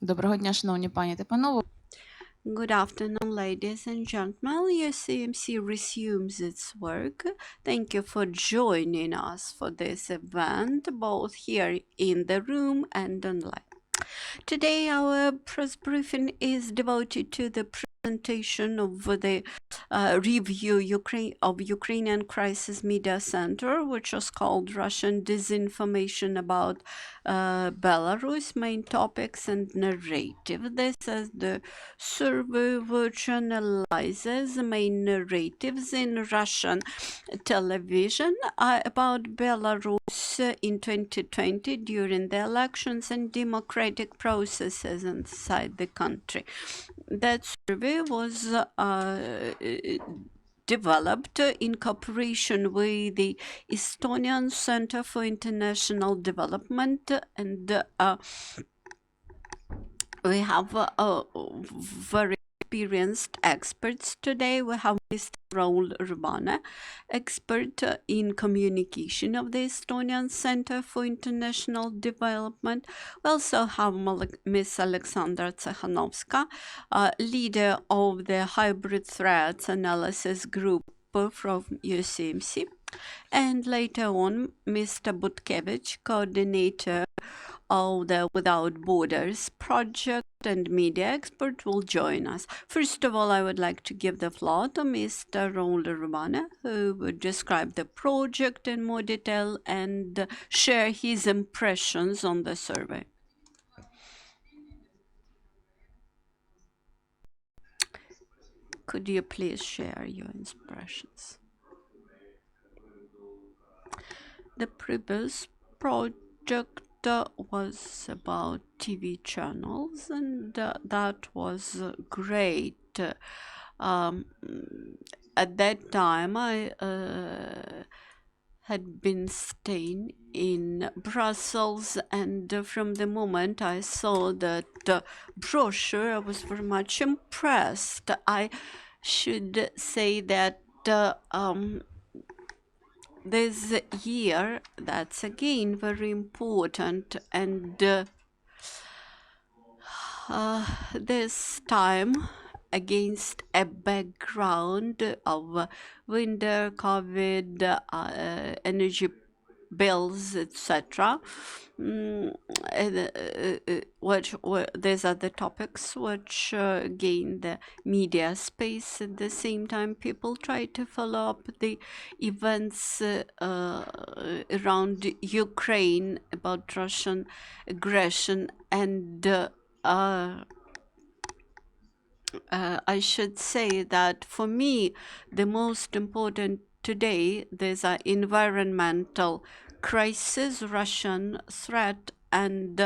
Доброго дня, шановні пані та панове. Good afternoon, ladies and gentlemen. UCMC resumes its work. Thank you for joining us for this event, both here in the room and online. Today, our press briefing is devoted to the presentation of the review of Ukrainian Crisis Media Center, which was called Russian Disinformation about Belarus, main topics and narrative. This is the survey which analyzes the main narratives in Russian television about Belarus in 2020 during the elections and democratic processes inside the country. That survey was developed in cooperation with the Estonian Center for International Development, and we have very experienced experts today. We have Mr. Raul, Rebane, expert in communication of the Estonian Center for International Development. We also have Ms. Oleksandra Tsekhanovska, leader of the Hybrid Threats Analysis Group from UCMC. And later on, Mr. Butkevych, coordinator of the Without Borders project and media expert, will join us. First of all, I would like to give the floor to Mr. Raul Rebane, who would describe the project in more detail and share his impressions on the survey. Could you please share your impressions? The previous project was about TV channels, and that was great. At that time, I had been staying in Brussels, and from the moment I saw that brochure, I was very much impressed. I should say that this year, that's again very important, and this time against a background of winter, COVID, energy bills, etc. These are the topics which gain the media space. At the same time, people try to follow up the events around Ukraine, about Russian aggression, and I should say that for me, the most important today, there's an environmental crisis, Russian threat, and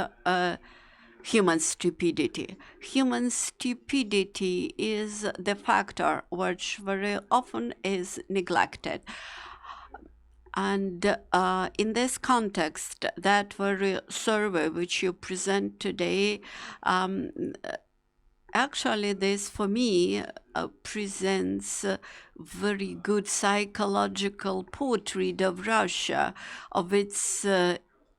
human stupidity. Human stupidity is the factor which very often is neglected. And in this context, that very survey which you present today, actually, this for me presents very good psychological portrait of Russia, of its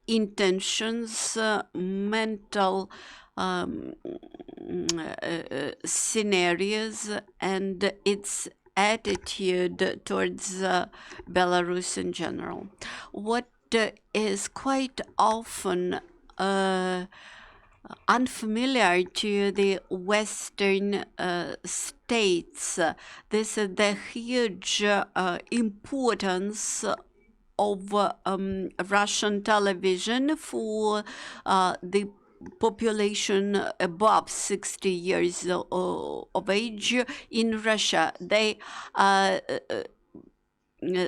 intentions, mental scenarios, and its attitude towards Belarus in general. What is quite often unfamiliar to the Western states, this is the huge importance of Russian television for the population above 60 years of age in Russia. They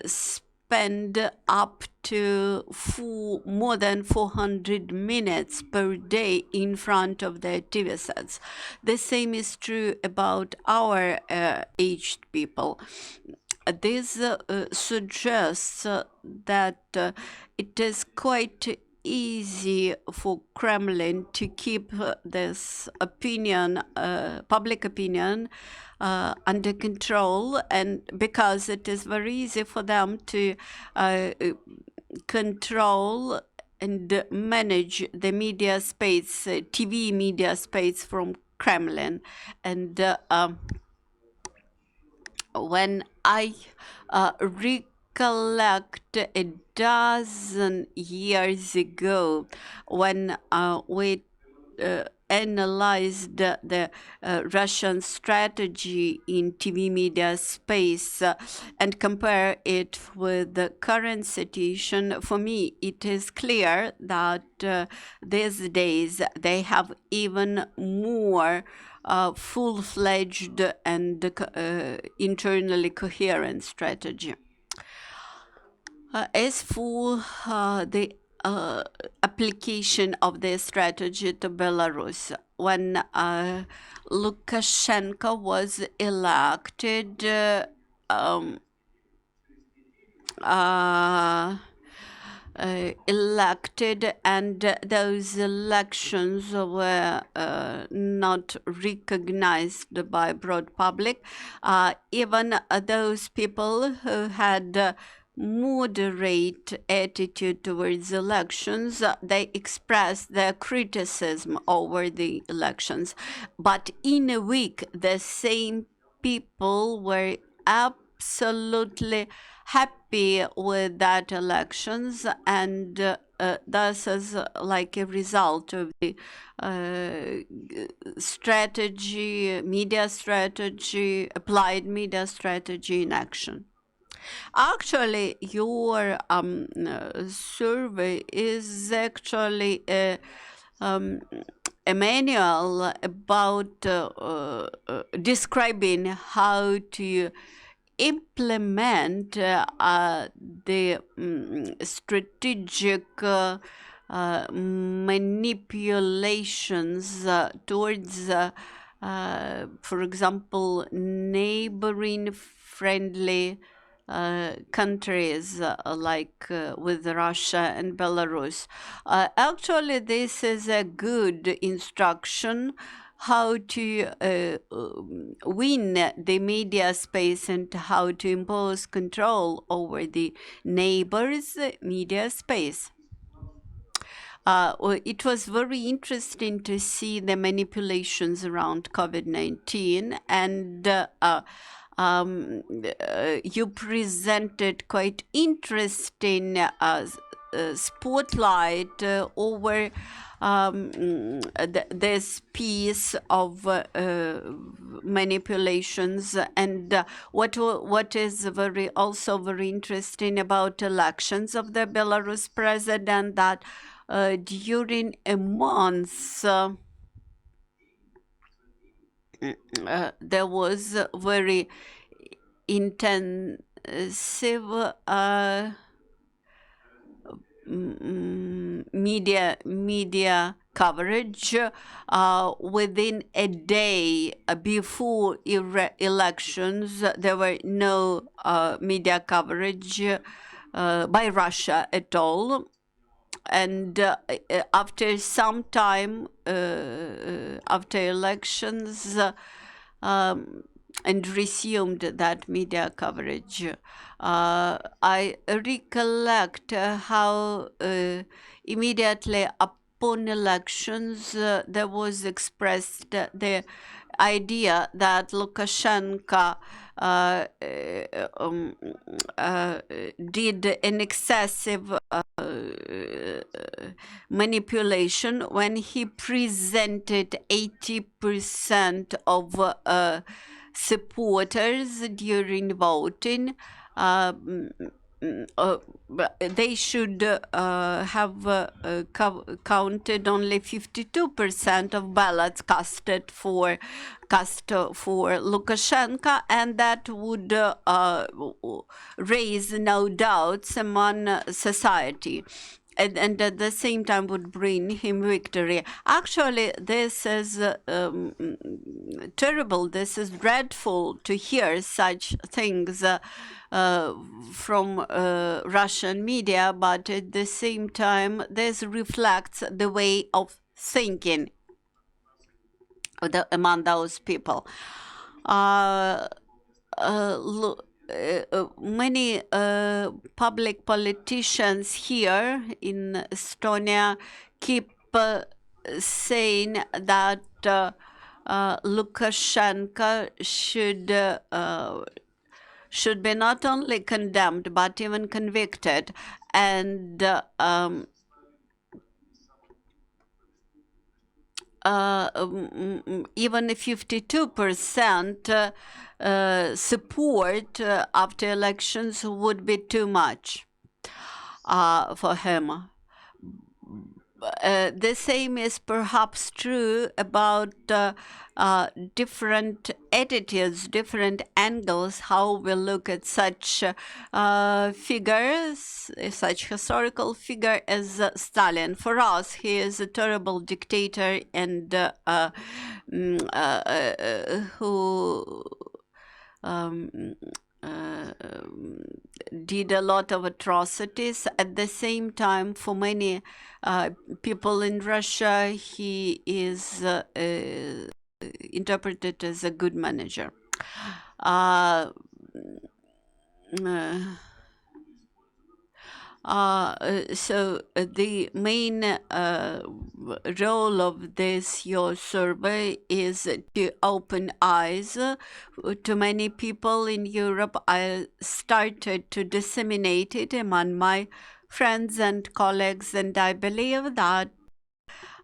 spend up to more than 400 minutes per day in front of their TV sets. The same is true about our aged people. This suggests that it is quite easy for Kremlin to keep this opinion, public opinion, under control, and because it is very easy for them to control and manage the media space, TV media space from Kremlin. And when I recollect a dozen years ago, when we analyzed the Russian strategy in TV media space and compare it with the current situation, for me it is clear that these days they have even more full-fledged and internally coherent strategy. As for the application of their strategy to Belarus, when Lukashenko was elected, and those elections were not recognized by broad public, even those people who had moderate attitude towards elections, they expressed their criticism over the elections. But in a week, the same people were absolutely happy with that elections, and thus as like a result of the strategy, media strategy, applied media strategy in action. Actually, your survey is actually a manual about describing how to implement the strategic manipulations towards, for example, neighboring friendly countries like with Russia and Belarus. Actually, this is a good instruction how to win the media space and how to impose control over the neighbors' media space. It was very interesting to see the manipulations around COVID-19, and you presented quite interesting spotlight over this piece of manipulations, and what is also very interesting about elections of the Belarus president, that during a month there was very intensive media coverage. Within a day before elections, there were no media coverage by Russia at all. And after some time, after elections, and resumed that media coverage, I recollect how immediately upon elections there was expressed the idea that Lukashenko did an excessive manipulation when he presented 80% of supporters during voting. They should have counted only 52% of ballots cast for Lukashenko, and that would raise no doubts among society. And at the same time would bring him victory. Actually, this is terrible. This is dreadful to hear such things from Russian media, but at the same time, this reflects the way of thinking among those people. many public politicians here in Estonia keep saying that Lukashenko should be not only condemned but even convicted, and even 52% support after elections would be too much for him. The same is perhaps true about different attitudes, different angles, how we look at such figures, such historical figure as Stalin. For us, he is a terrible dictator and who did a lot of atrocities. At the same time, for many people in Russia, he is interpreted as a good manager. So the main role of this your survey is to open eyes to many people in Europe. I started to disseminate it among my friends and colleagues, and I believe that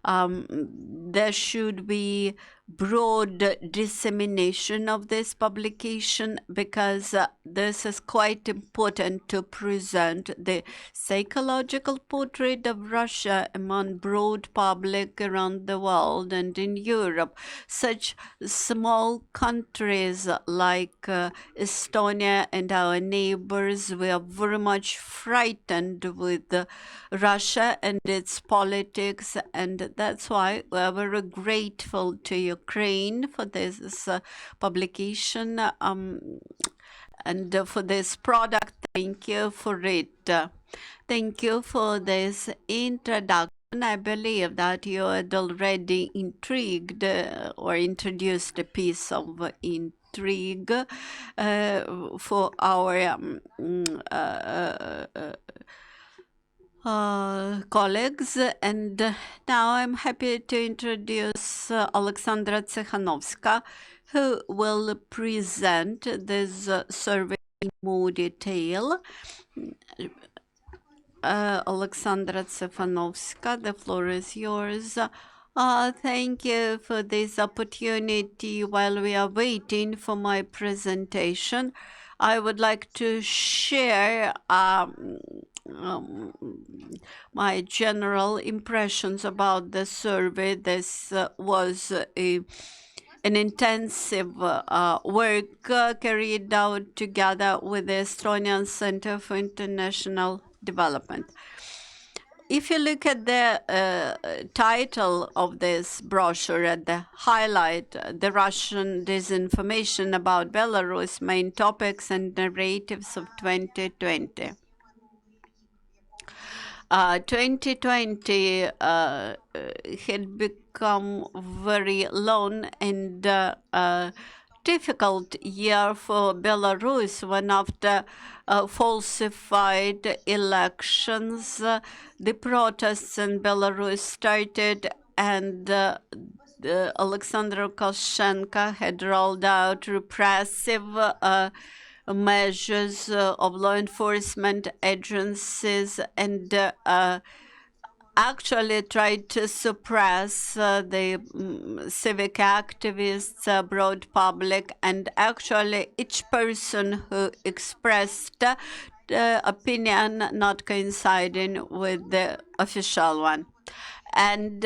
there should be broad dissemination of this publication, because this is quite important to present the psychological portrait of Russia among broad public around the world and in Europe. Such small countries like Estonia and our neighbors, we are very much frightened with Russia and its politics, and that's why we are very grateful to Ukraine for this publication and for this product. Thank you for it. Thank you for this introduction. I believe that you had already intrigued or introduced a piece of intrigue for our colleagues, and now I'm happy to introduce Oleksandra Tsekhanovska, who will present this survey in more detail. Oleksandra Tsekhanovska, the floor is yours. Thank you for this opportunity. While we are waiting for my presentation, I would like to share my general impressions about the survey. This was an intensive work carried out together with the Estonian Center for International Development. If you look at the title of this brochure at the highlight, the Russian disinformation about Belarus, main topics and narratives of 2020. 2020 had become very long and difficult year for Belarus, when after falsified elections, the protests in Belarus started, and Alexander Lukashenko had rolled out repressive measures of law enforcement agencies, and actually tried to suppress the civic activists, broad public, and actually each person who expressed opinion not coinciding with the official one. And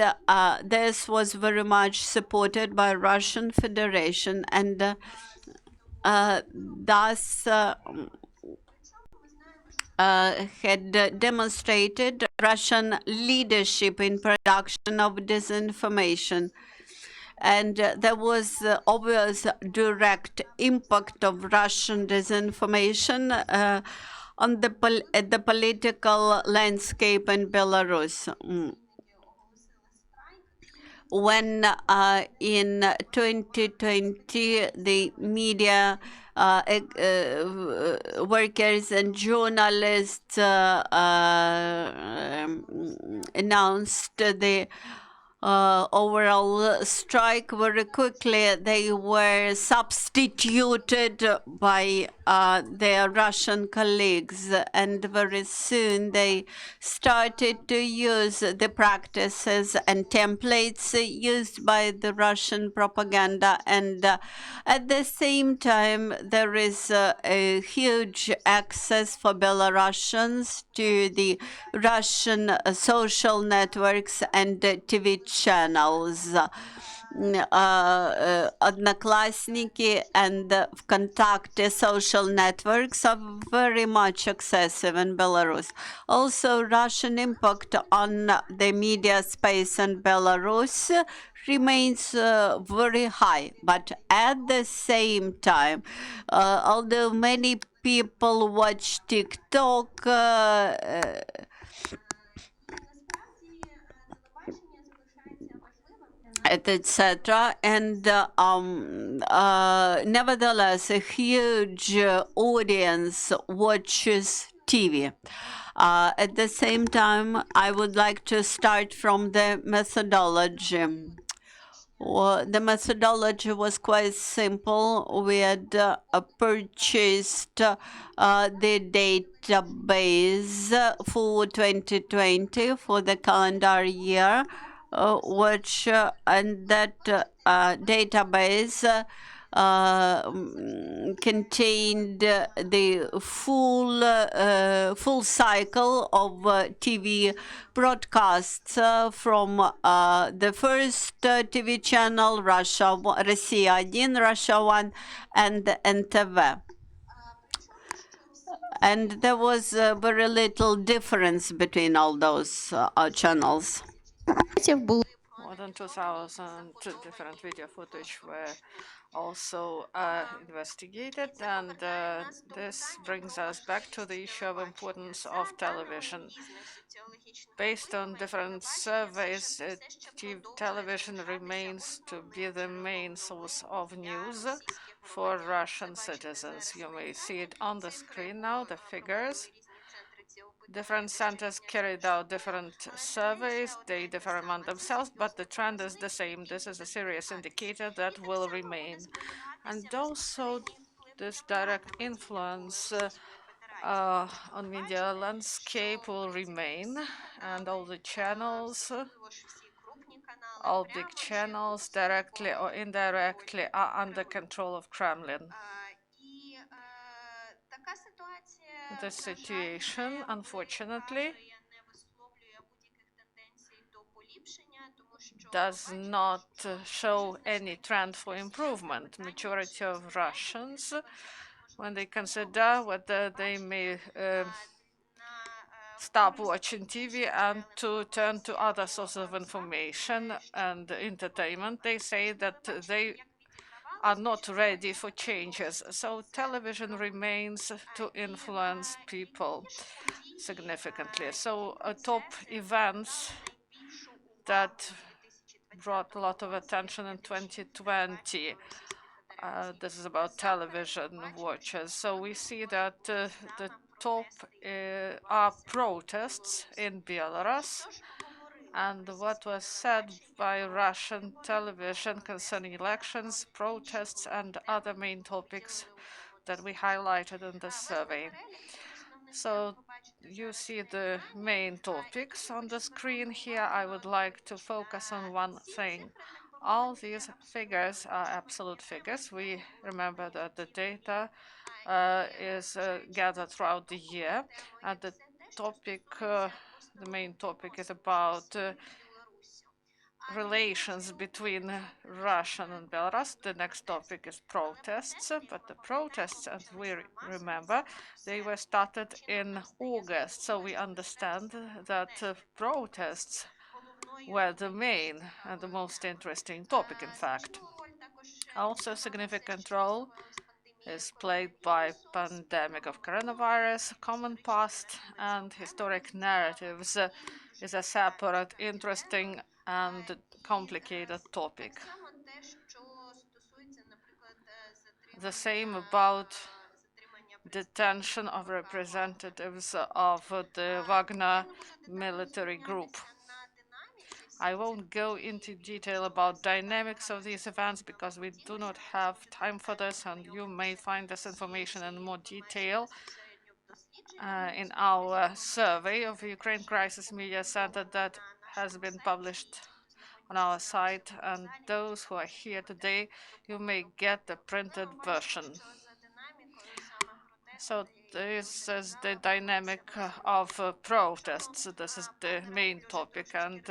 this was very much supported by Russian Federation, and thus had demonstrated Russian leadership in production of disinformation. And there was obvious direct impact of Russian disinformation on the political landscape in Belarus. When in 2020 the media workers and journalists announced the overall strike very quickly. They were substituted by their Russian colleagues, and very soon they started to use the practices and templates used by the Russian propaganda. And at the same time, there is a huge access for Belarusians to the Russian social networks and TV channels. Одноклассники and ВКонтакте social networks are very much excessive in Belarus. Also, Russian impact on the media space in Belarus remains very high. But at the same time, although many people watch TikTok, etc. And nevertheless, a huge audience watches TV. At the same time, I would like to start from the methodology. Well, the methodology was quite simple. We had purchased the database for 2020 for the calendar year, which and that database contained the full cycle of TV broadcasts from the first TV channel, Россия 1, Russia 1, and NTV. And there was very little difference between all those channels. Было More than 2,000 different video footage were also investigated, and this brings us back to the issue of importance of television. Based on different surveys, television remains to be the main source of news for Russian citizens. You may see it on the screen now, the figures. Different centers carried out different surveys. They differ among themselves, but the trend is the same. This is a serious indicator that will remain. And also, this direct influence on media landscape will remain, and all the channels, all big channels, directly or indirectly, are under control of Kremlin. The situation, unfortunately, does not show any trend for improvement. Majority of Russians, when they consider whether they may stop watching TV and to turn to other sources of information and entertainment, they say that they are not ready for changes. So television remains to influence people significantly. So top events that brought a lot of attention in 2020. This is about television watchers. So we see that the top are protests in Belarus. And what was said by Russian television concerning elections, protests, and other main topics that we highlighted in this survey. So you see the main topics on the screen here. I would like to focus on one thing. All these figures are absolute figures. We remember that the data is gathered throughout the year, and the topic, the main topic is about relations between Russia and Belarus. The next topic is protests, but the protests, as we remember, they were started in August, so we understand that protests were the main and the most interesting topic, in fact. Also, significant role is played by pandemic of coronavirus, common past, and historic narratives is a separate, interesting, and complicated topic. The same about detention of representatives of the Wagner military group. I won't go into detail about dynamics of these events because we do not have time for this, and you may find this information in more detail in our survey of Ukraine Crisis Media Center that has been published on our site. And those who are here today, you may get the printed version. So this is the dynamic of protests. This is the main topic. And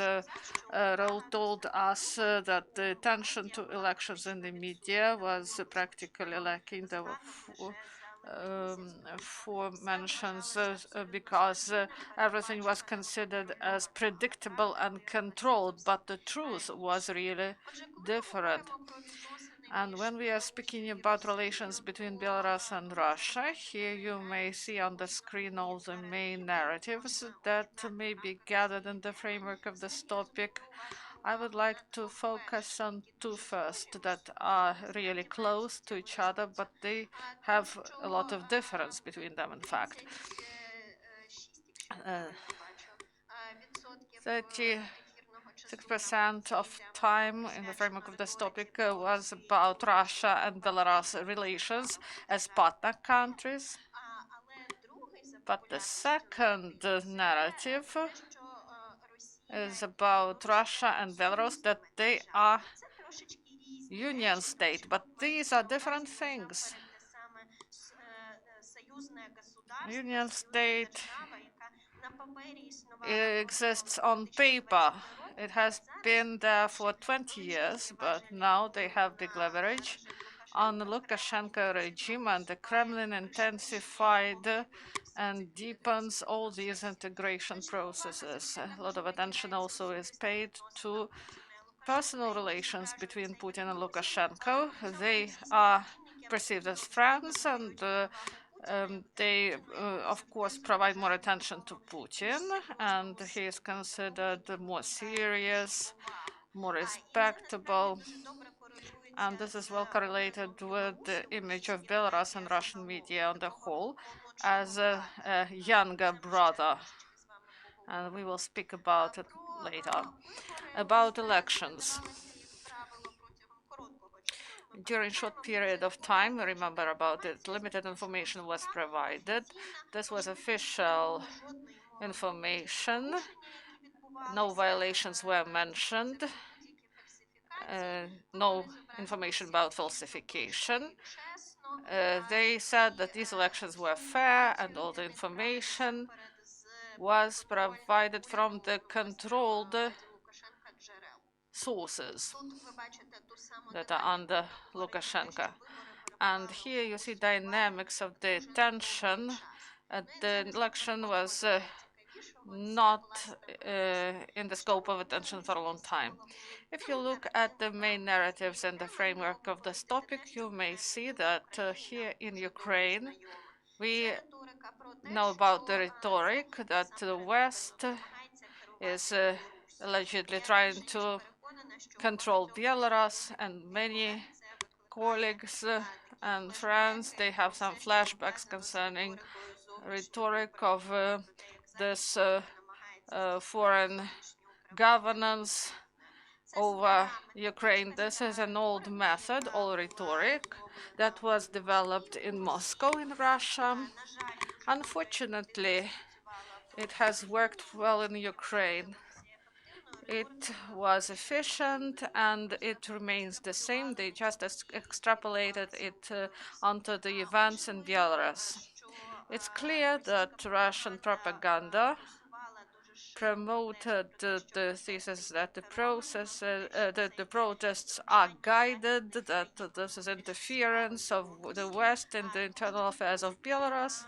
Raul told us that the attention to elections in the media was practically lacking. There were four mentions because everything was considered as predictable and controlled, but the truth was really different. And when we are speaking about relations between Belarus and Russia, here you may see on the screen all the main narratives that may be gathered in the framework of this topic. I would like to focus on two first that are really close to each other, but they have a lot of difference between them, in fact. 36% of time in the framework of this topic was about Russia and Belarus relations as partner countries. But the second narrative is about Russia and Belarus, that they are union state, but these are different things. Union state exists on paper. It has been there for 20 years, but now they have big leverage on the Lukashenko regime, and the Kremlin intensified and deepens all these integration processes. A lot of attention also is paid to personal relations between Putin and Lukashenko. They are perceived as friends, and they, of course, provide more attention to Putin, and he is considered more serious, more respectable. And this is well correlated with the image of Belarus and Russian media on the whole as a younger brother. And we will speak about it later. About elections. During short period of time, remember about it, limited information was provided. This was official information. No violations were mentioned. No information about falsification. They said that these elections were fair and all the information was provided from the controlled sources that are under Lukashenko. And here you see dynamics of the tension. The election was not in the scope of attention for a long time. If you look at the main narratives in the framework of this topic, you may see that here in Ukraine, we know about the rhetoric that the West is allegedly trying to control Belarus, and many colleagues and friends, they have some flashbacks concerning rhetoric of this foreign governance over Ukraine. This is an old method, old rhetoric, that was developed in Moscow in Russia. Unfortunately, it has worked well in Ukraine. It was efficient and it remains the same. They just extrapolated it onto the events in Belarus. It's clear that Russian propaganda promoted the thesis that the protests are guided, that this is interference of the West in the internal affairs of Belarus,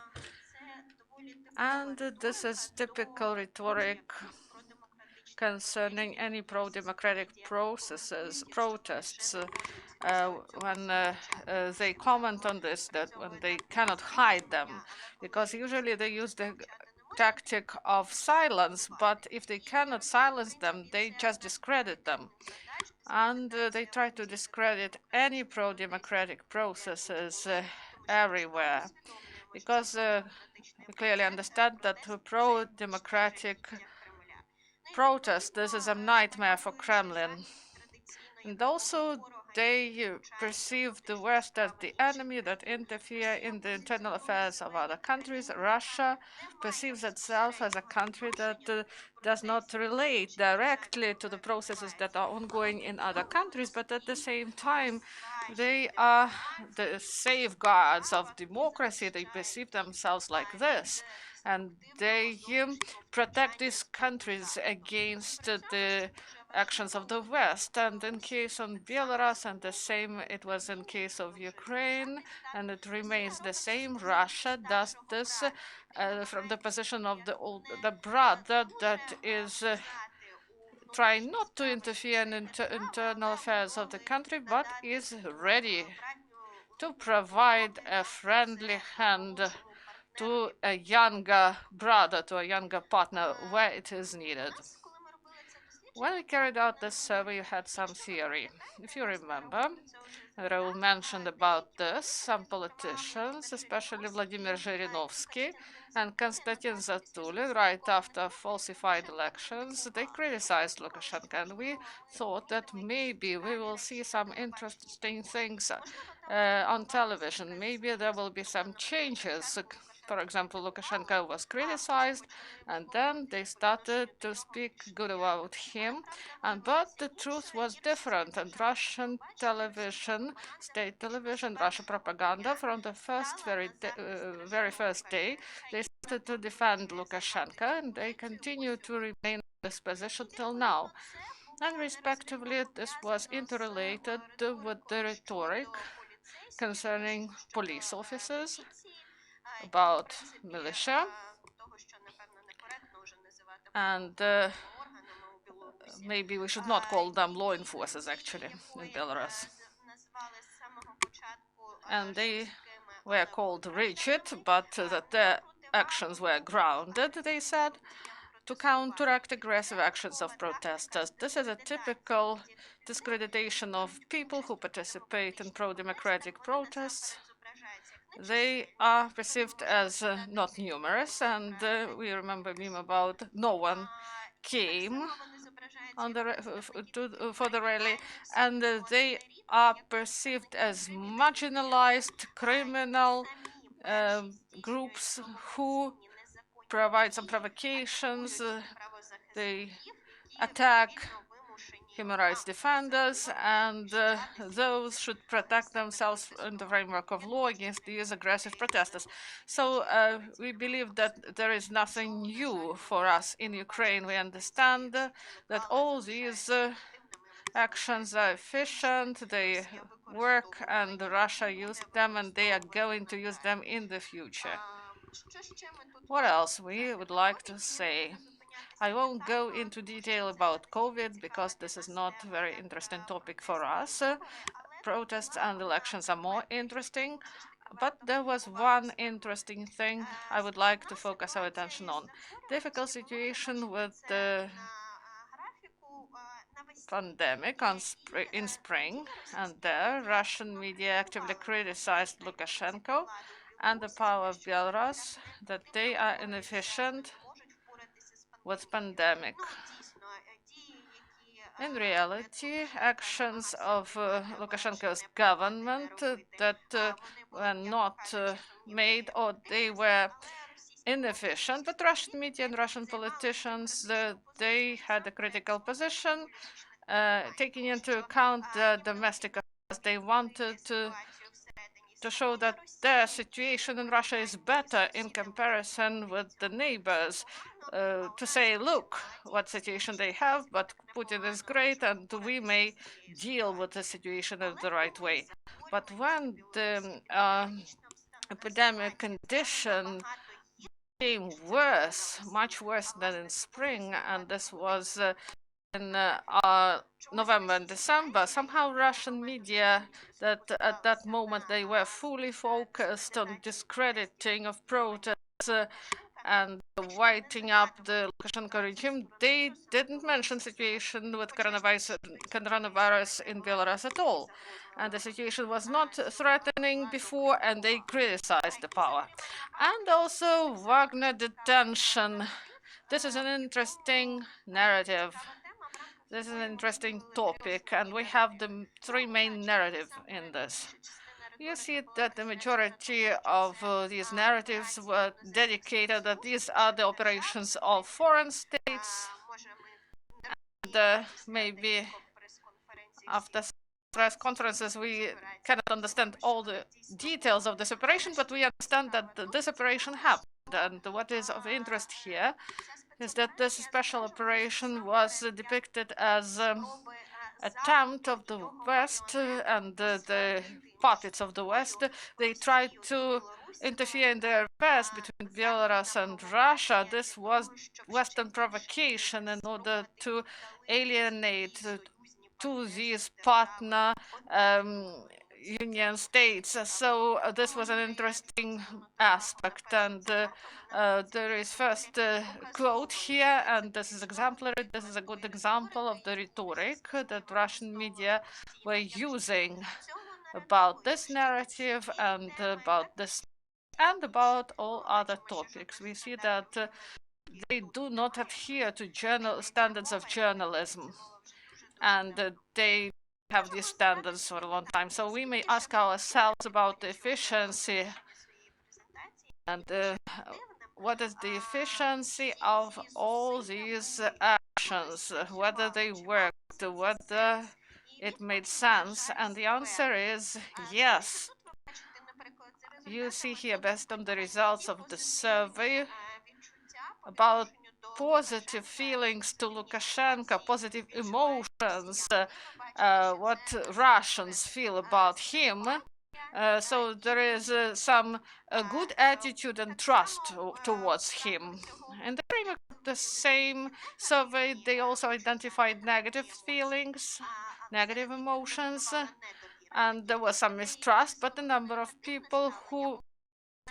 and this is typical rhetoric concerning any pro-democratic protests, when they comment on this, that when they cannot hide them, because usually they use the tactic of silence, but if they cannot silence them, they just discredit them. And they try to discredit any pro-democratic processes everywhere, because we clearly understand that pro-democratic protest, this is a nightmare for Kremlin. And also they perceive the West as the enemy that interfere in the internal affairs of other countries. Russia perceives itself as a country that does not relate directly to the processes that are ongoing in other countries, but at the same time, they are the safeguards of democracy. They perceive themselves like this. And they protect these countries against the actions of the West. And in case of Belarus, and the same it was in case of Ukraine, and it remains the same. Russia does this from the position of the brother that is trying not to interfere in internal affairs of the country, but is ready to provide a friendly hand to a younger brother, to a younger partner where it is needed. When we carried out this survey, we had some theory. If you remember, Raul mentioned about this. Some politicians, especially Vladimir Zhirinovsky and Konstantin Zatulin, right after falsified elections, they criticized Lukashenko, and we thought that maybe we will see some interesting things on television. Maybe there will be some changes. For example, Lukashenko was criticized, and then they started to speak good about him. But the truth was different, and Russian television, state television, Russian propaganda, from the very first day, they started to defend Lukashenko, and they continue to remain in this position till now. And respectively, this was interrelated with the rhetoric concerning police officers, about militia, and maybe we should not call them law enforcers actually in Belarus. And they were called rigid, but that their actions were grounded, they said, to counteract aggressive actions of protesters. This is a typical discreditation of people who participate in pro-democratic protests. They are perceived as not numerous, and we remember a meme about no one came on for the rally, and they are perceived as marginalized criminal groups who provide some provocations. They attack human rights defenders, and those should protect themselves in the framework of law against these aggressive protesters. So we believe that there is nothing new for us in Ukraine. We understand that all these actions are efficient, they work, and Russia used them, and they are going to use them in the future. What else we would like to say? I won't go into detail about COVID because this is not a very interesting topic for us. Protests and elections are more interesting. But there was one interesting thing I would like to focus our attention on. Difficult situation with the pandemic in spring, and there Russian media actively criticized Lukashenko and the power of Belarus, that they are inefficient with pandemic. In reality, actions of Lukashenko's government that were not made, or they were inefficient, but Russian media and Russian politicians, they had a critical position, taking into account the domestic affairs. They wanted to show that their situation in Russia is better in comparison with the neighbors, to say, look, what situation they have, but Putin is great, and we may deal with the situation in the right way. But when the epidemic condition became worse, much worse than in spring, and this was in November and December, somehow Russian media, that at that moment they were fully focused on discrediting of protests, and whiting up the Lukashenko regime, they didn't mention situation with coronavirus in Belarus at all. And the situation was not threatening before, and they criticized the power. And also Wagner detention. This is an interesting narrative. This is an interesting topic, and we have the three main narratives in this. You see that the majority of these narratives were dedicated that these are the operations of foreign states. And maybe after press conferences, we cannot understand all the details of this operation, but we understand that this operation happened. And what is of interest here is that this special operation was depicted as attempt of the West and the puppets of the West. They tried to interfere in the affairs between Belarus and Russia. This was Western provocation in order to alienate to these partner union states. So this was an interesting aspect, and there is first quote here, and this is exemplary. This is a good example of the rhetoric that Russian media were using about this narrative and about this and about all other topics. We see that they do not adhere to standards of journalism, and they have these standards for a long time. So we may ask ourselves about the efficiency and what is the efficiency of all these actions, whether they worked, whether it made sense. And the answer is yes. You see here, based on the results of the survey, about positive feelings to Lukashenko, positive emotions, what Russians feel about him. So there is some good attitude and trust towards him. In the framework of the same survey, they also identified negative feelings, negative emotions, and there was some mistrust, but the number of people who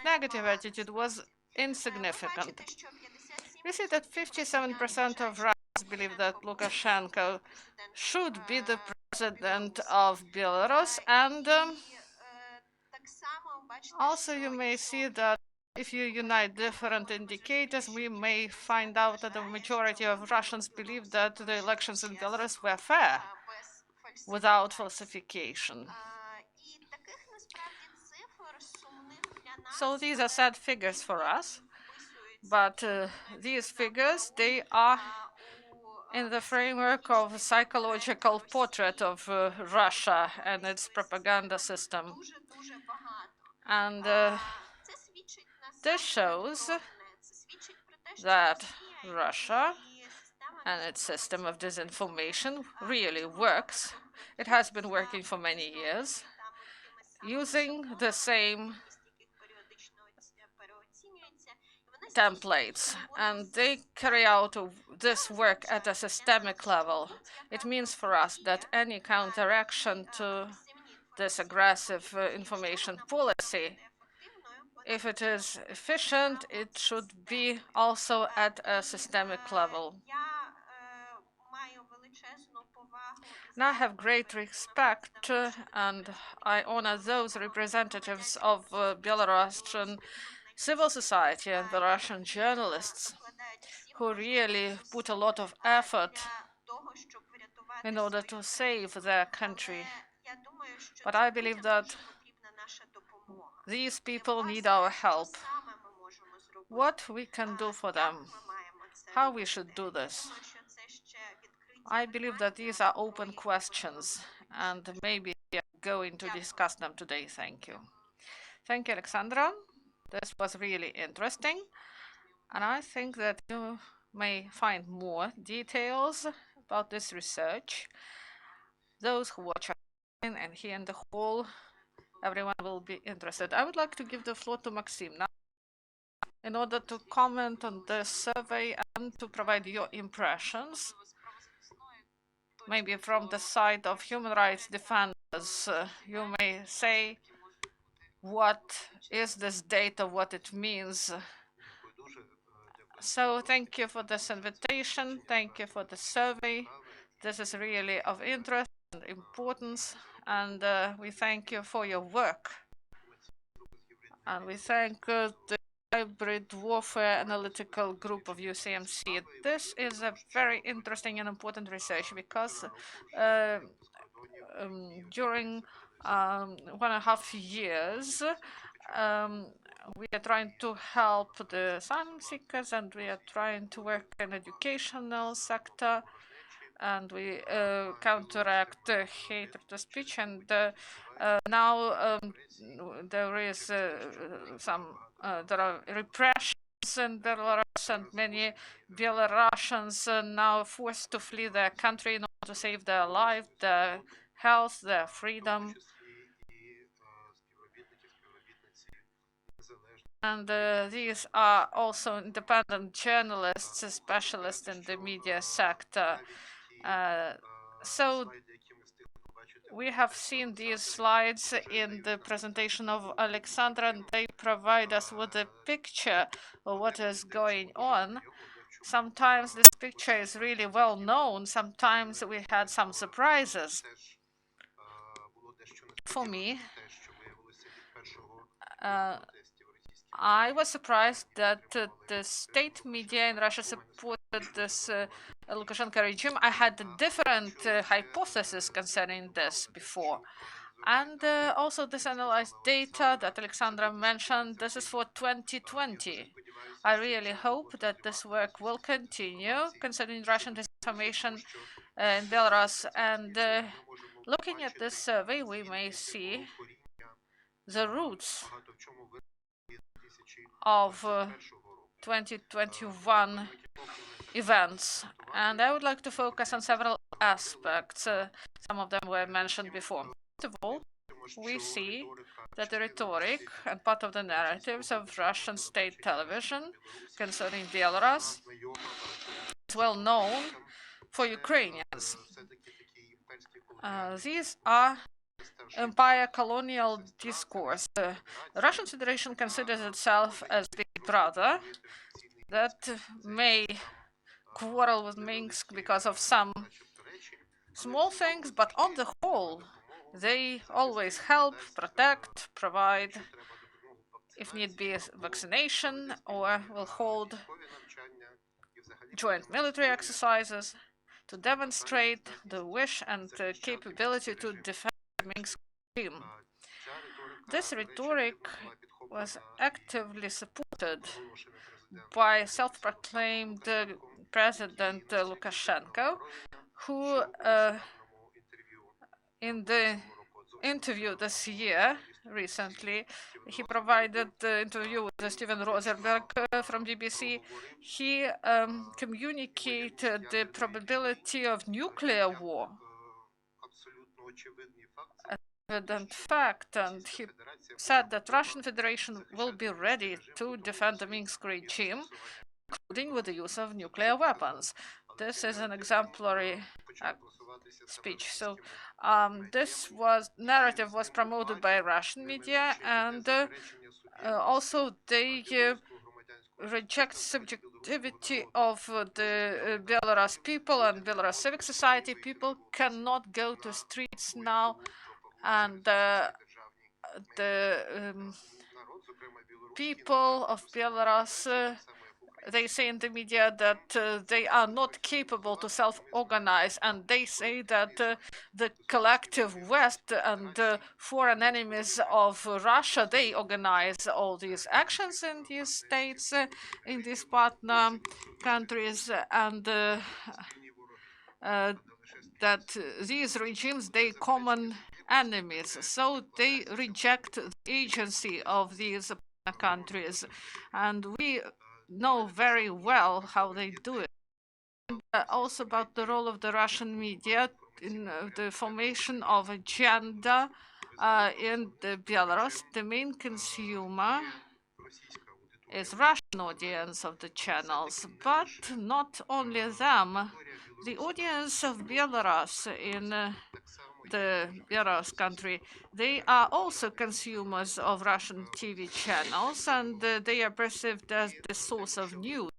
negative attitude was insignificant. We see that 57% of Russians believe that Lukashenko should be the president of Belarus, and also you may see that if you unite different indicators, we may find out that the majority of Russians believe that the elections in Belarus were fair, without falsification. So these are sad figures for us, but these figures, they are in the framework of a psychological portrait of Russia and its propaganda system. And this shows that Russia and its system of disinformation really works. It has been working for many years, using the same templates, and they carry out this work at a systemic level. It means for us that any counteraction to this aggressive information policy, if it is efficient, it should be also at a systemic level. And I have great respect and I honor those representatives of Belarusian civil society and Belarusian journalists who really put a lot of effort in order to save their country. But I believe that these people need our help. What we can do for them, how we should do this. I believe that these are open questions, and maybe we are going to discuss them today. Thank you. Thank you, Oleksandra. This was really interesting, and I think that you may find more details about this research. Those who watch online and here in the hall, everyone will be interested. I would like to give the floor to Maksym now in order to comment on this survey and to provide your impressions, maybe from the side of human rights defenders. You may say, what is this data, what it means? So thank you for this invitation. Thank you for the survey. This is really of interest and importance. And we thank you for your work. And we thank the hybrid warfare analytical group of UCMC. This is a very interesting and important research because during 1.5 years, we are trying to help the asylum seekers, and we are trying to work in educational sector, and we counteract hate to speech. And now there is there are repressions in Belarus, and many Belarusians are now forced to flee their country in order to save their life, their health, their freedom. And these are also independent journalists, specialists in the media sector. So we have seen these slides in the presentation of Oleksandra, and they provide us with a picture of what is going on. Sometimes this picture is really well known. Sometimes we had some surprises. For me, I was surprised that the state media in Russia supported this Lukashenko regime. I had a different hypothesis concerning this before. And also this analyzed data that Oleksandra mentioned, this is for 2020. I really hope that this work will continue concerning Russian disinformation in Belarus. And looking at this survey, we may see the roots of 2021 events. And I would like to focus on several aspects. Some of them were mentioned before. First of all, we see that the rhetoric and part of the narratives of Russian state television concerning Belarus is well known for Ukrainians. These are empire colonial discourse. The Russian Federation considers itself as big brother that may quarrel with Minsk because of some small things, but on the whole, they always help, protect, provide, if need be, vaccination, or will hold joint military exercises to demonstrate the wish and capability to defend the Minsk regime. This rhetoric was actively supported by self-proclaimed President Lukashenko, who in the interview this year, recently, he provided the interview with Steven Rosenberg from BBC. He communicated the probability of nuclear war, an evident fact, and he said that Russian Federation will be ready to defend the Minsk regime, including with the use of nuclear weapons. This is an exemplary speech. So this narrative was promoted by Russian media, and also they reject subjectivity of the Belarus people and Belarus civic society. People cannot go to streets now, and the people of Belarus they say in the media that they are not capable to self-organize, and they say that the collective West and foreign enemies of Russia, they organize all these actions in these states, in these partner countries, and that these regimes, they common enemies. So they reject the agency of these countries, and we know very well how they do it. Also about the role of the Russian media in the formation of agenda in the Belarus. The main consumer is Russian audience of the channels, but not only them. The audience of Belarus in the Belarus country, they are also consumers of Russian TV channels, and they are perceived as the source of news.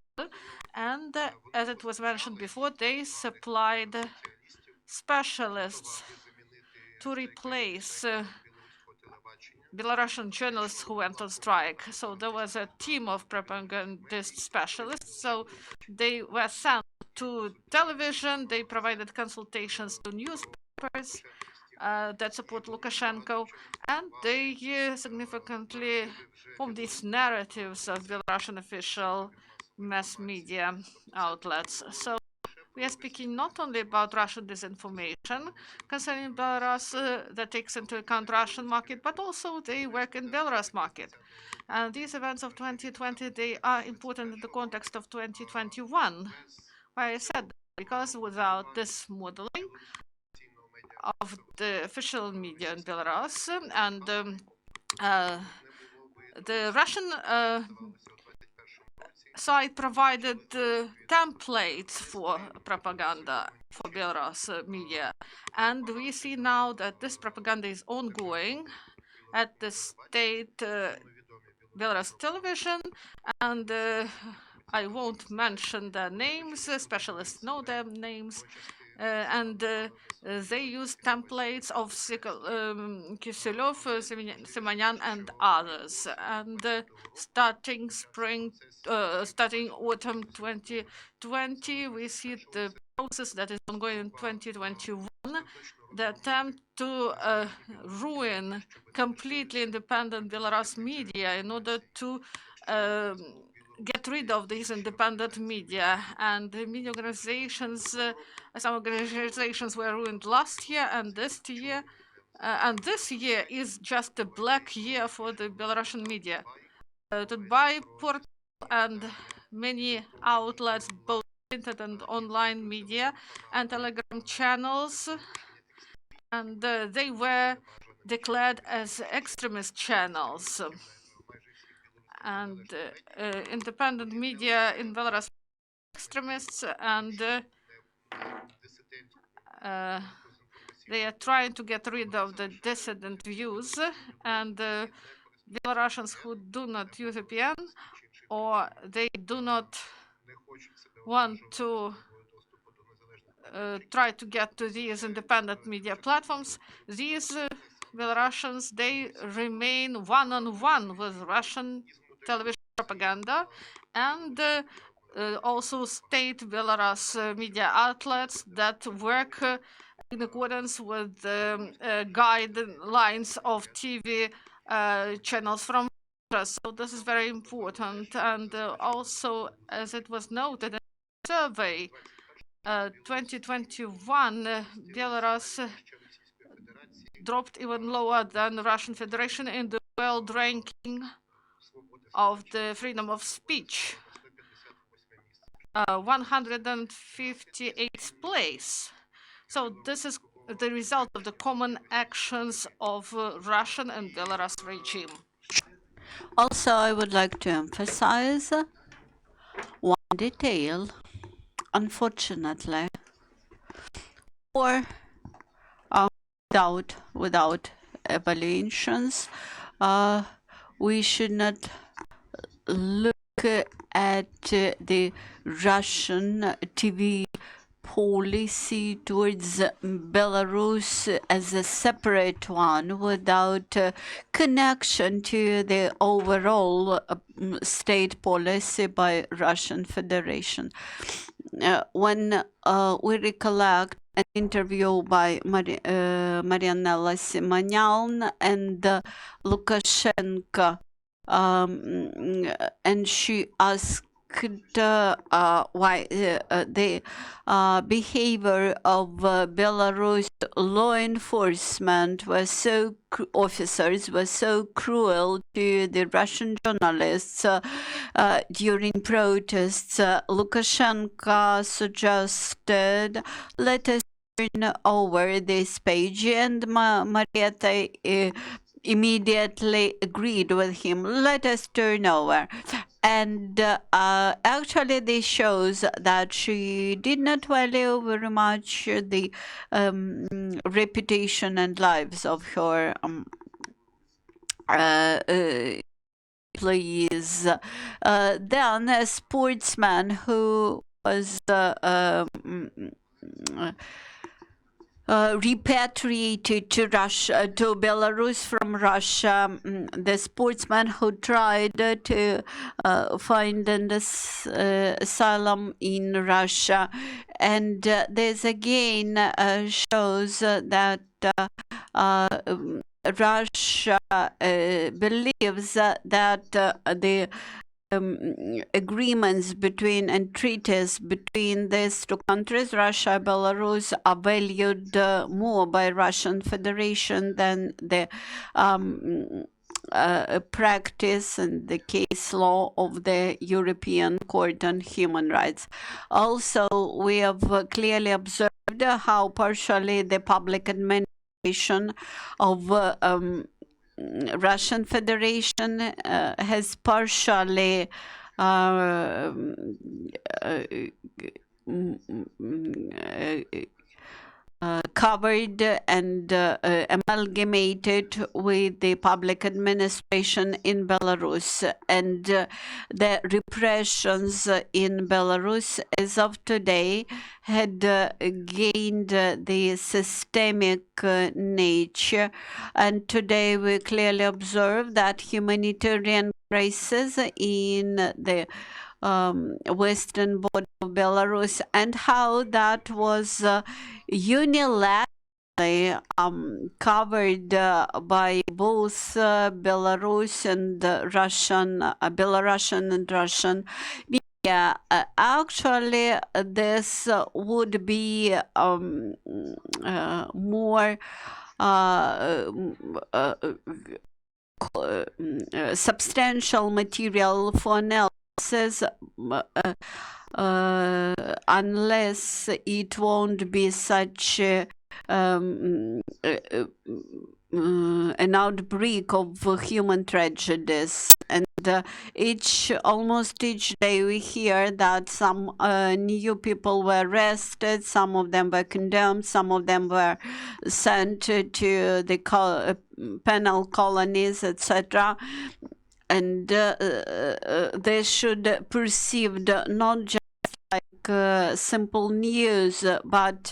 And as it was mentioned before, they supplied specialists to replace Belarusian journalists who went on strike. So there was a team of propagandist specialists. So they were sent to television. They provided consultations to newspapers that support Lukashenko, and they significantly formed these narratives of Belarusian official mass media outlets. So we are speaking not only about Russian disinformation concerning Belarus that takes into account Russian market, but also they work in Belarus market. And these events of 2020, they are important in the context of 2021. Why I said that? Because without this modeling of the official media in Belarus and the Russian side provided templates for propaganda for Belarus media. And we see now that this propaganda is ongoing at the state Belarus television, and I won't mention their names, specialists know their names, and they use templates of Kiselov, Simonyan, and others. And starting autumn 2020, we see the process that is ongoing in 2021, the attempt to ruin completely independent Belarus media in order to get rid of these independent media. And the media organizations, some organizations were ruined last year and this year. And this year is just a black year for the Belarusian media. To buy portal and many outlets, both printed and online media, and Telegram channels, and they were declared as extremist channels. And independent media in Belarus extremists, and they are trying to get rid of the dissident views, and Belarusians who do not use VPN or they do not want to try to get to these independent media platforms, these Belarusians, they remain one-on-one with Russian television propaganda and also state Belarus media outlets that work in accordance with the guidelines of TV channels from Russia. So this is very important. And also, as it was noted in the survey, 2021, Belarus dropped even lower than the Russian Federation in the world ranking of the freedom of speech. 158th place. So this is the result of the common actions of Russian and Belarus regime. Also, I would like to emphasize one detail. Unfortunately, or without evaluations, we should not look at the Russian TV policy towards Belarus as a separate one without connection to the overall state policy by Russian Federation. When we recollect an interview by Marianella Simonyan and Lukashenko, and she asked why the behavior of Belarus law enforcement officers were so cruel to the Russian journalists during protests. Lukashenko suggested, let us turn over this page, and Marietta immediately agreed with him. Let us turn over. And actually, this shows that she did not value very much the reputation and lives of her employees. Then a sportsman who was repatriated to Russia, to Belarus from Russia. The sportsman who tried to find an asylum in Russia, and this again shows that Russia believes that the agreements between and treaties between these two countries, Russia and Belarus, are valued more by Russian Federation than the practice and the case law of the European Court on Human Rights. Also, we have clearly observed how partially the public administration of Russian Federation has partially covered and amalgamated with the public administration in Belarus, and the repressions in Belarus as of today had gained the systemic nature, and today we clearly observe that humanitarian crisis in the western border of Belarus, and how that was unilaterally covered by both Belarus and Belarusian and Russian media. Actually, this would be more substantial material for analysis, unless it won't be such an outbreak of human tragedies. And almost each day we hear that some new people were arrested, some of them were condemned, some of them were sent to the penal colonies, etc. And they should perceived not just like simple news, but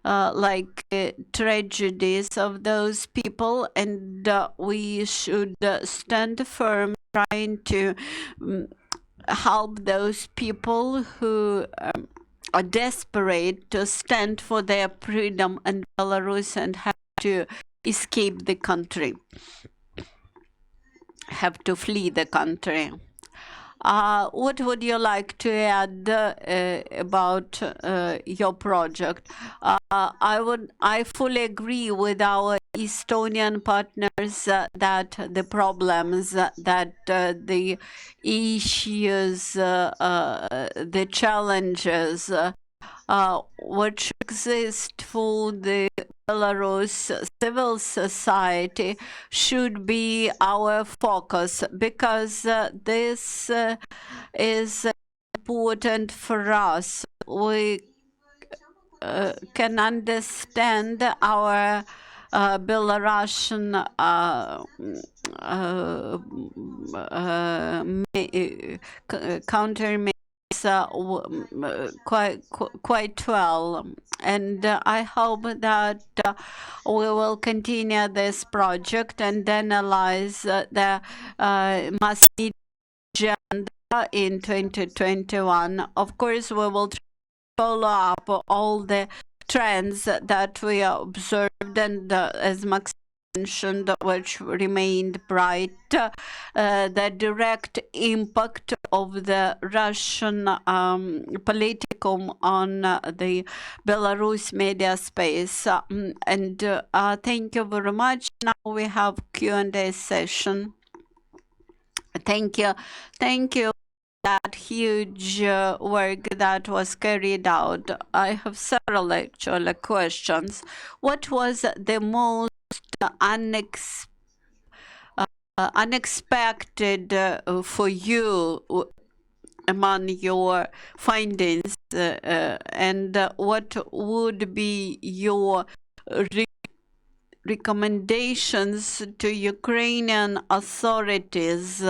like tragedies of those people, and we should stand firm trying to help those people who are desperate to stand for their freedom in Belarus and have to escape the country, have to flee the country. What would you like to add about your project? I fully agree with our Estonian partners that the problems, that the issues, the challenges which exist for the Belarus civil society should be our focus, because this is important for us. We can understand our Belarusian countermeasures quite well, and I hope that we will continue this project and analyze the mass media agenda in 2021. Of course, we will follow up all the trends that we observed, and as Maksym mentioned, which remained bright, the direct impact of the Russian politicum on the Belarus media space. And thank you very much. Now we have Q&A session. Thank you. Thank you. That huge work that was carried out. I have several actual questions. What was the most unexpected for you among your findings, and what would be your recommendations to Ukrainian authorities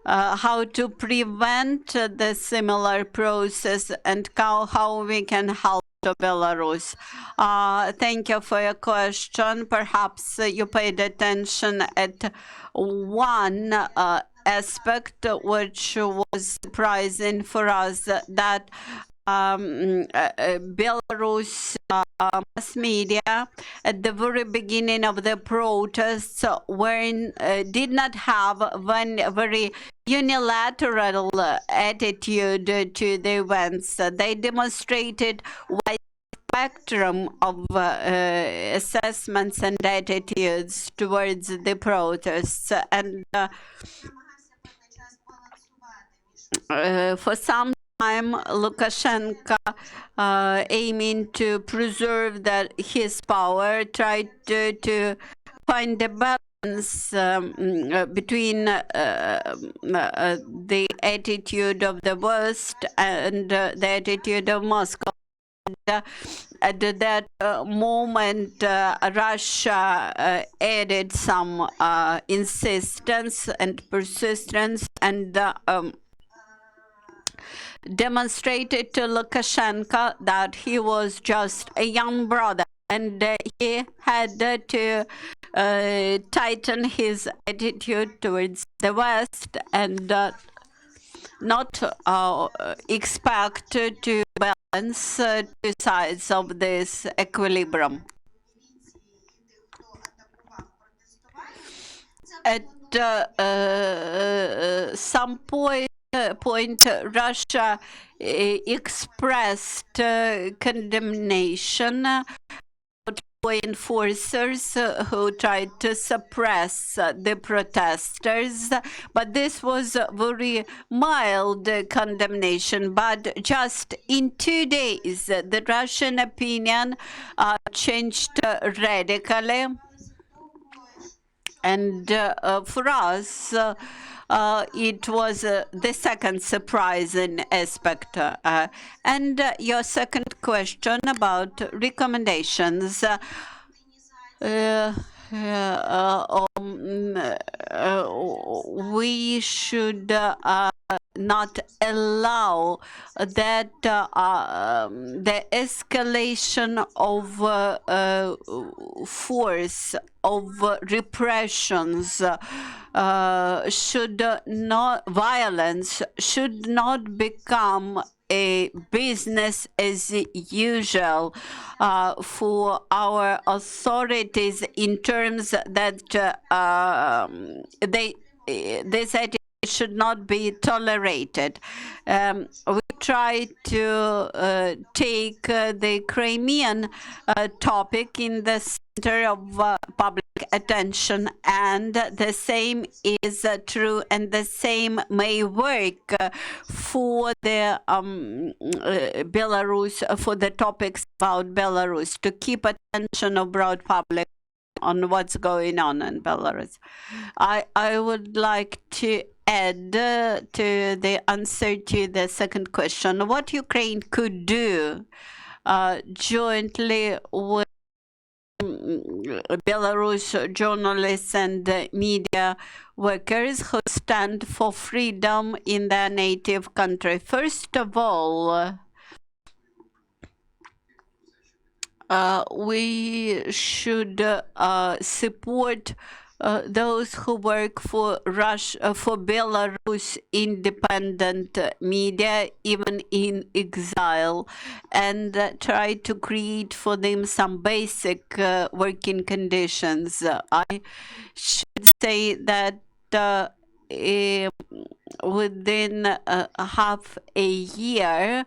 how to prevent the similar process and how we can help to Belarus. Thank you for your question. Perhaps you paid attention at one aspect which was surprising for us, that Belarus mass media at the very beginning of the protests did not have one very unilateral attitude to the events. They demonstrated wide spectrum of assessments and attitudes towards the protests, and for some time Lukashenko, aiming to preserve his power, tried to find a balance between the attitude of the West and the attitude of Moscow. At that moment, Russia added some insistence and persistence and demonstrated to Lukashenko that he was just a young brother, and he had to tighten his attitude towards the West and not expect to balance two sides of this equilibrium. At some point, Russia expressed condemnation of enforcers who tried to suppress the protesters, but this was a very mild condemnation. But just in 2 days, the Russian opinion changed radically. And for us, it was the second surprising aspect. And your second question about recommendations. We should not allow that the escalation of force, of repressions, violence should not become a business as usual for our authorities, in terms that this attitude should not be tolerated. We try to take the Crimean topic in the center of public attention, and the same is true, and the same may work for the Belarus, for the topics about Belarus, to keep attention of broad public on what's going on in Belarus. I would like to add to the answer to the second question, what Ukraine could do jointly with Belarus journalists and media workers who stand for freedom in their native country. First of all, we should support those who work for Belarus independent media, even in exile, and try to create for them some basic working conditions. I should say that within half a year,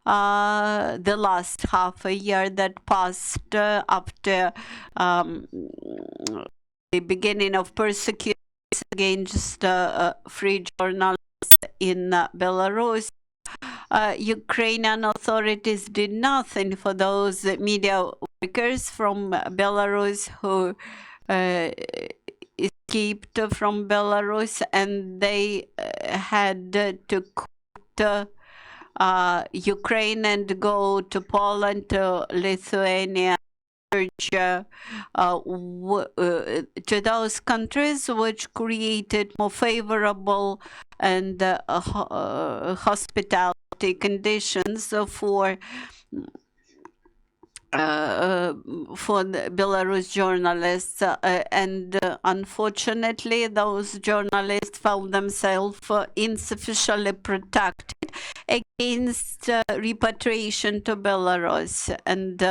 the last half a year that passed after the beginning of persecution against free journalists in Belarus, Ukrainian authorities did nothing for those media workers from Belarus who escaped from Belarus, and they had to quit Ukraine and go to Poland, to Lithuania, to those countries which created more favorable and hospitality conditions for the Belarus journalists, and unfortunately, those journalists found themselves insufficiently protected against repatriation to Belarus. And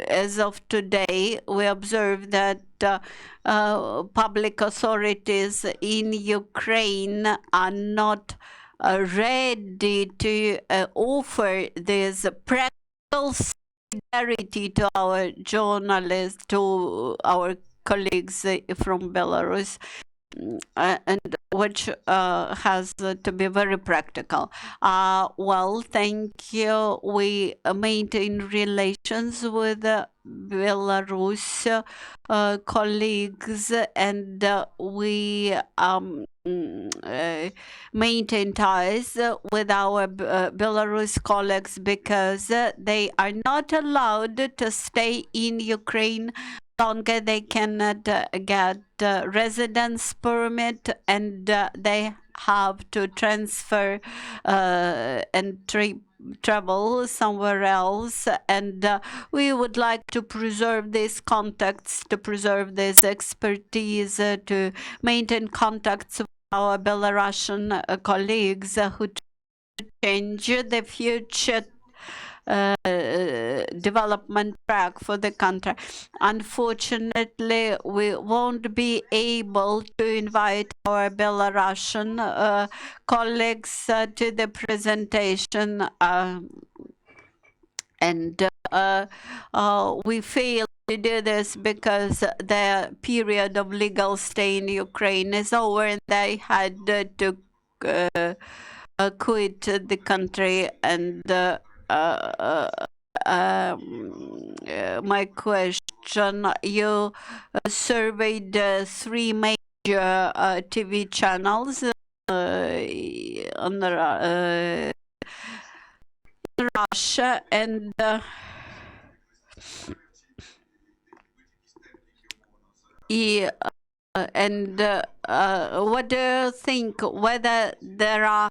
as of today, we observe that public authorities in Ukraine are not ready to offer this practical solidarity to our journalists, to our colleagues from Belarus, and which has to be very practical. Well, thank you. We maintain relations with Belarus colleagues, and we maintain ties with our Belarus colleagues because they are not allowed to stay in Ukraine longer. They cannot get residence permit, and they have to transfer and travel somewhere else. And we would like to preserve these contacts, to preserve this expertise, to maintain contacts with our Belarusian colleagues who change the future development track for the country. Unfortunately, we won't be able to invite our Belarusian colleagues to the presentation, and we failed to do this because their period of legal stay in Ukraine is over, and they had to quit the country. And my question, you surveyed 3 major TV channels on Russia, and what do you think, whether there are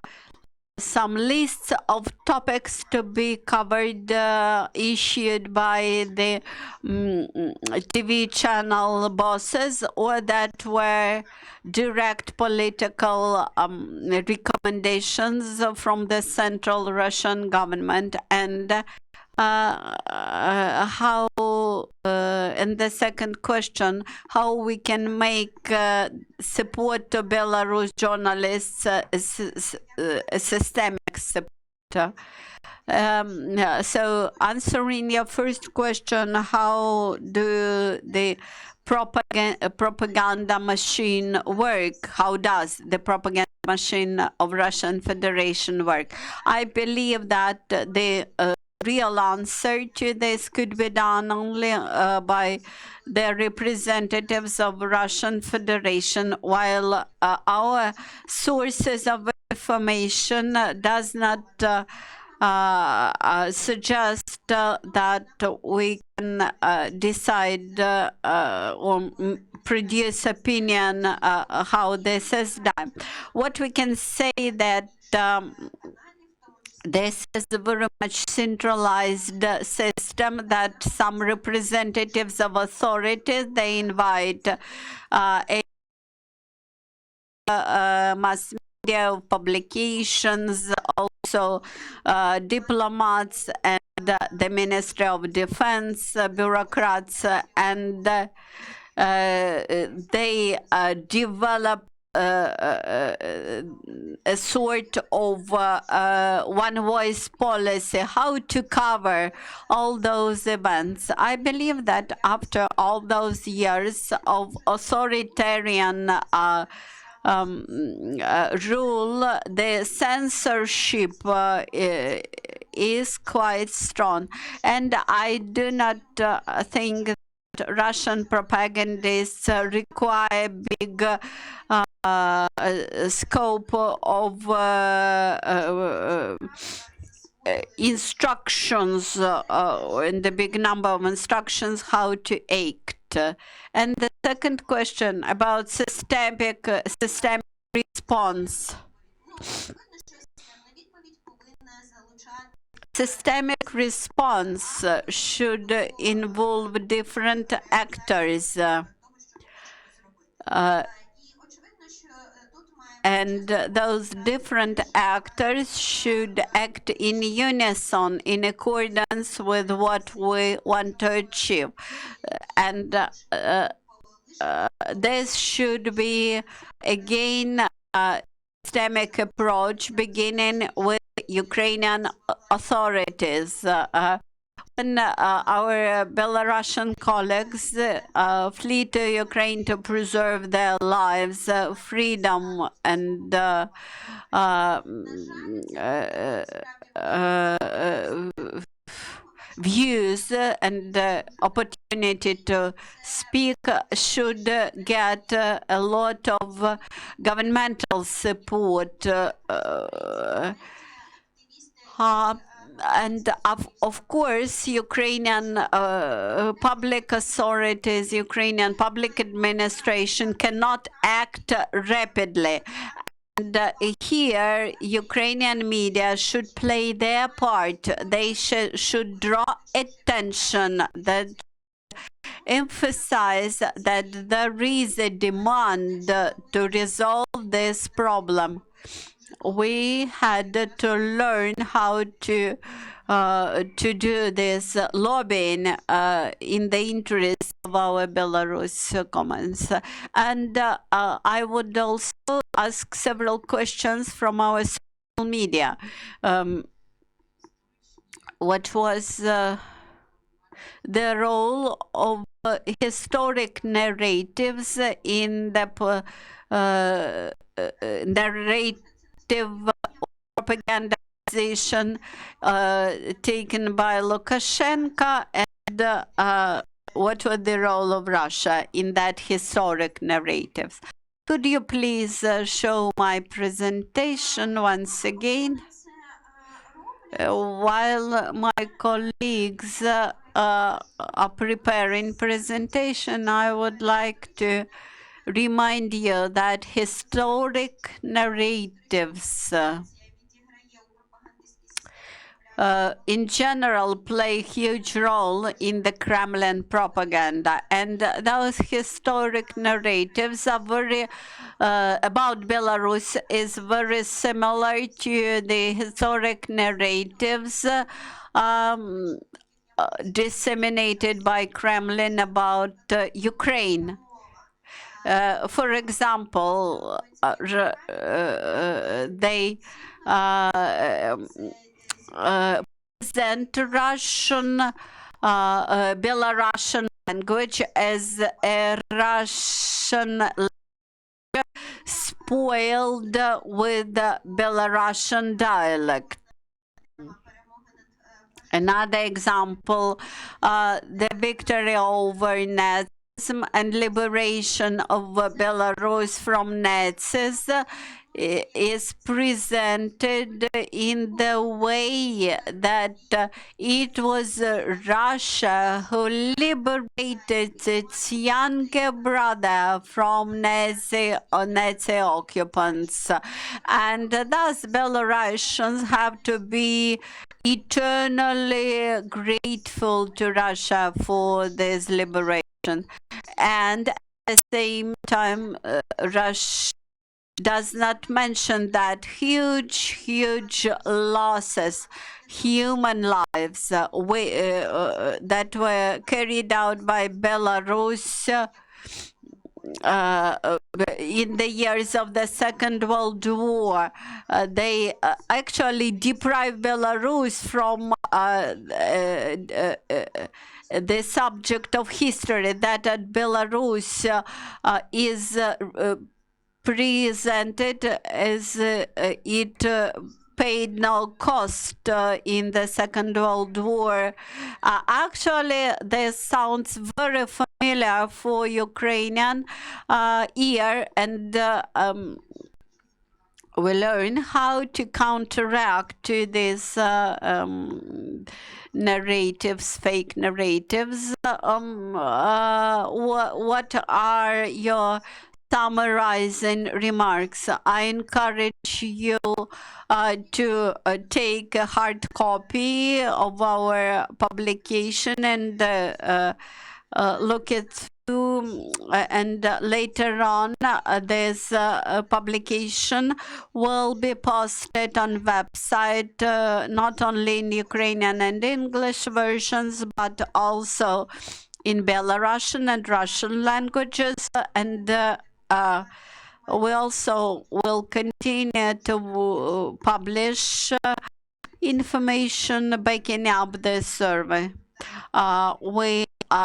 some lists of topics to be covered issued by the TV channel bosses, or that were direct political recommendations from the central Russian government? And how and the second question, how we can make support to Belarus journalists a systemic support. So answering your first question, how do the propaganda machine work? How does the propaganda machine of Russian Federation work? I believe that the real answer to this could be done only by the representatives of Russian Federation, while our sources of information does not suggest that we can decide or produce opinion how this is done. What we can say that this is a very much centralized system, that some representatives of authorities, they invite mass media, publications, also diplomats and the Ministry of Defense, bureaucrats, and they develop a sort of one voice policy, how to cover all those events. I believe that after all those years of authoritarian rule, the censorship is quite strong, and I do not think that Russian propagandists require big scope of instructions, in the big number of instructions how to act. And the second question about systemic response. Systemic response should involve different actors. And those different actors should act in unison, in accordance with what we want to achieve. And this should be, again, a systemic approach, beginning with Ukrainian authorities. When our Belarusian colleagues flee to Ukraine to preserve their lives, freedom, and views and opportunity to speak should get a lot of governmental support. And of course, Ukrainian public authorities, Ukrainian public administration cannot act rapidly. And here, Ukrainian media should play their part. They should draw attention, that emphasize that there is a demand to resolve this problem. We had to learn how to do this lobbying in the interest of our Belarus commons. And I would also ask several questions from our social media. What was the role of historic narratives in the narrative propagandization taken by Lukashenko, and what was the role of Russia in that historic narrative? Could you please show my presentation once again? While my colleagues are preparing presentation, I would like to remind you that historic narratives in general play a huge role in the Kremlin propaganda, and those historic narratives are very about Belarus is very similar to the historic narratives disseminated by Kremlin about Ukraine. For example, they present Russian, Belarusian language as a Russian language spoiled with Belarusian dialect. Another example, the victory over Nazism and liberation of Belarus from Nazis is presented in the way that it was Russia who liberated its younger brother from Nazi occupants. And thus Belarusians have to be eternally grateful to Russia for this liberation. And at the same time, Russia does not mention that huge losses, human lives that were carried out by Belarus in the years of the Second World War. They actually deprived Belarus from the subject of history, that Belarus is presented as it paid no cost in the Second World War. Actually, this sounds very familiar for Ukrainian ear, and we learn how to counteract to these narratives, fake narratives. What are your summarizing remarks? I encourage you to take a hard copy of our publication and look it through, and later on this publication will be posted on website, not only in Ukrainian and English versions, but also in Belarusian and Russian languages, and we also will continue to publish information backing up this survey. We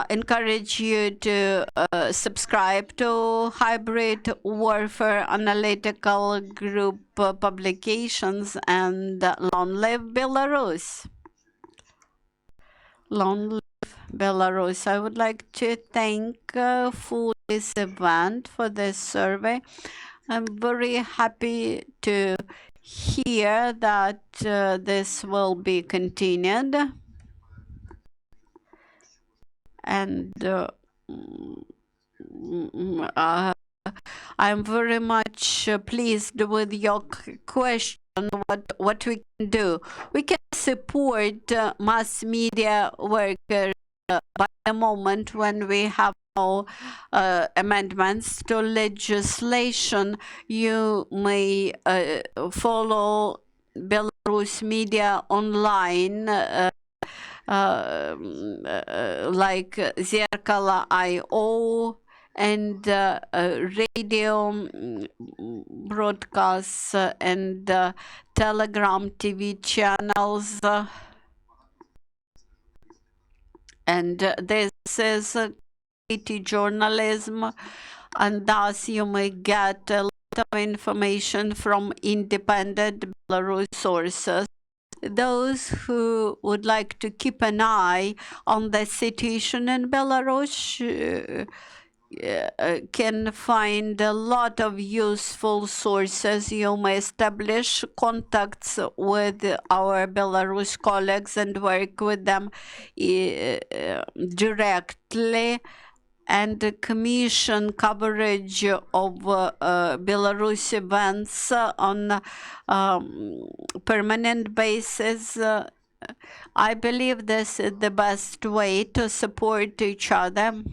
encourage you to subscribe to Hybrid Warfare Analytical Group publications, and long live Belarus. Long live Belarus. I would like to thank for this event, for this survey. I'm very happy to hear that this will be continued. And I'm very much pleased with your question. What we can do? We can support mass media workers by the moment when we have no amendments to legislation. You may follow Belarus media online, like Zerkalo.io, and radio broadcasts, and Telegram TV channels. And this is quality journalism, and thus you may get a lot of information from independent Belarus sources. Those who would like to keep an eye on the situation in Belarus can find a lot of useful sources. You may establish contacts with our Belarus colleagues and work with them directly, and commission coverage of Belarus events on permanent basis. I believe this is the best way to support each other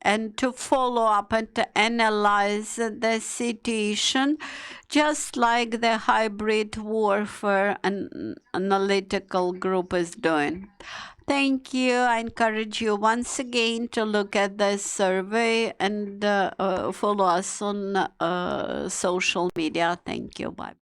and to follow up and to analyze the situation, just like the hybrid warfare and analytical group is doing. Thank you. I encourage you once again to look at this survey and follow us on social media. Thank you. Bye.